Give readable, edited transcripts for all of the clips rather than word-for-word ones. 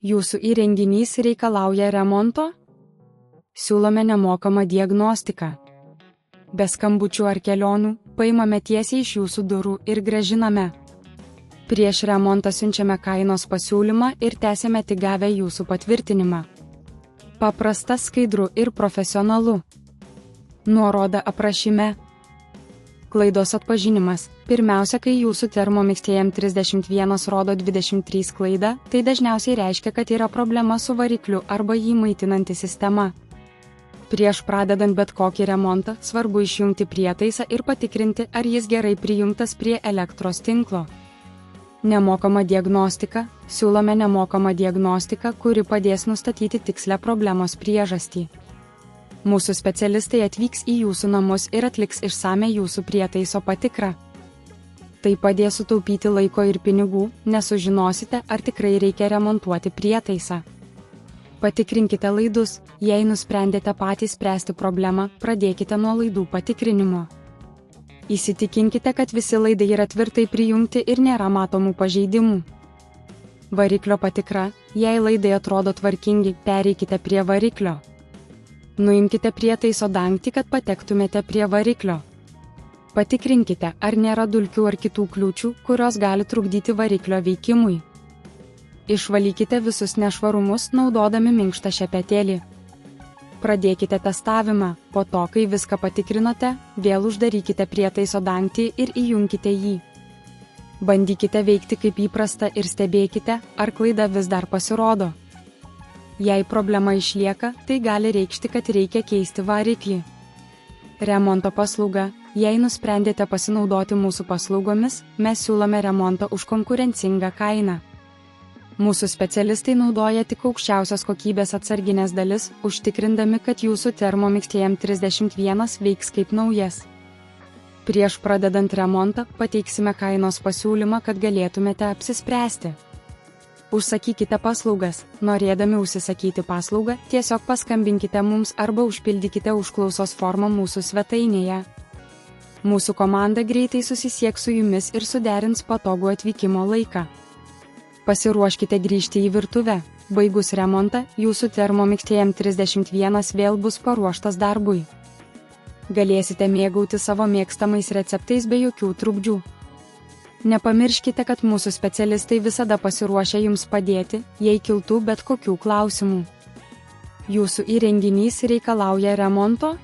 Jūsų įrenginys reikalauja remonto? Siūlome nemokamą diagnostiką. Be skambučių ar kelionių, paimame tiesiai iš jūsų durų ir grąžiname. Prieš remontą siunčiame kainos pasiūlymą ir tęsiame tik gavę jūsų patvirtinimą. Paprasta, skaidru ir profesionalu. Nuoroda aprašyme. Klaidos atpažinimas. Pirmiausia, kai jūsų Thermomix TM31 rodo 23 klaidą, tai dažniausiai reiškia, kad yra problema su varikliu arba jį maitinanti sistema. Prieš pradedant bet kokį remontą, svarbu išjungti prietaisą ir patikrinti, ar jis gerai prijungtas prie elektros tinklo. Nemokama diagnostika. Siūlome nemokamą diagnostiką, kuri padės nustatyti tikslę problemos priežastį. Mūsų specialistai atvyks į jūsų namus ir atliks išsame jūsų prietaiso patikrą. Tai padės sutaupyti laiko ir pinigų, nes sužinosite, ar tikrai reikia remontuoti prietaisą. Patikrinkite laidus. Jei nusprendėte patys spręsti problemą, pradėkite nuo laidų patikrinimo. Įsitikinkite, kad visi laidai yra tvirtai prijungti ir nėra matomų pažeidimų. Variklio patikra. Jei laidai atrodo tvarkingi, pereikite prie variklio. Nuimkite prietaiso dangtį, kad patektumėte prie variklio. Patikrinkite, ar nėra dulkių ar kitų kliūčių, kurios gali trukdyti variklio veikimui. Išvalykite visus nešvarumus naudodami minkštą šepetėlį. Pradėkite testavimą. Po to, kai viską patikrinote, vėl uždarykite prietaiso dangtį ir įjunkite jį. Bandykite veikti kaip įprasta ir stebėkite, ar klaida vis dar pasirodo. Jei problema išlieka, tai gali reikšti, kad reikia keisti variklį. Remonto paslauga. Jei nusprendėte pasinaudoti mūsų paslaugomis, mes siūlome remontą už konkurencingą kainą. Mūsų specialistai naudoja tik aukščiausios kokybės atsarginės dalis, užtikrindami, kad jūsų Thermomix TM31 veiks kaip naujas. Prieš pradedant remontą, pateiksime kainos pasiūlymą, kad galėtumėte apsispręsti. Užsakykite paslaugas. Norėdami užsisakyti paslaugą, tiesiog paskambinkite mums arba užpildykite užklausos formą mūsų svetainėje. Mūsų komanda greitai susisieks su jumis ir suderins patogų atvykimo laiką. Pasiruoškite grįžti į virtuvę. Baigus remontą, jūsų Thermomix TM31 vėl bus paruoštas darbui. Galėsite mėgauti savo mėgstamais receptais be jokių trukdžių. Nepamirškite, kad mūsų specialistai visada pasiruošę jums padėti, jei kiltų bet kokių klausimų. Jūsų įrenginys reikalauja remonto?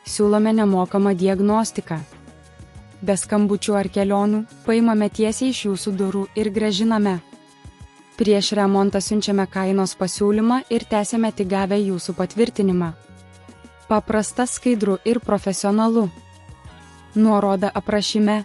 Siūlome nemokamą diagnostiką. Be skambučių ar kelionių, paimame tiesiai iš jūsų durų ir grąžiname. Prieš remontą siunčiame kainos pasiūlymą ir tęsiame tik gavę jūsų patvirtinimą. Paprasta, skaidru ir profesionalu. Nuoroda aprašyme.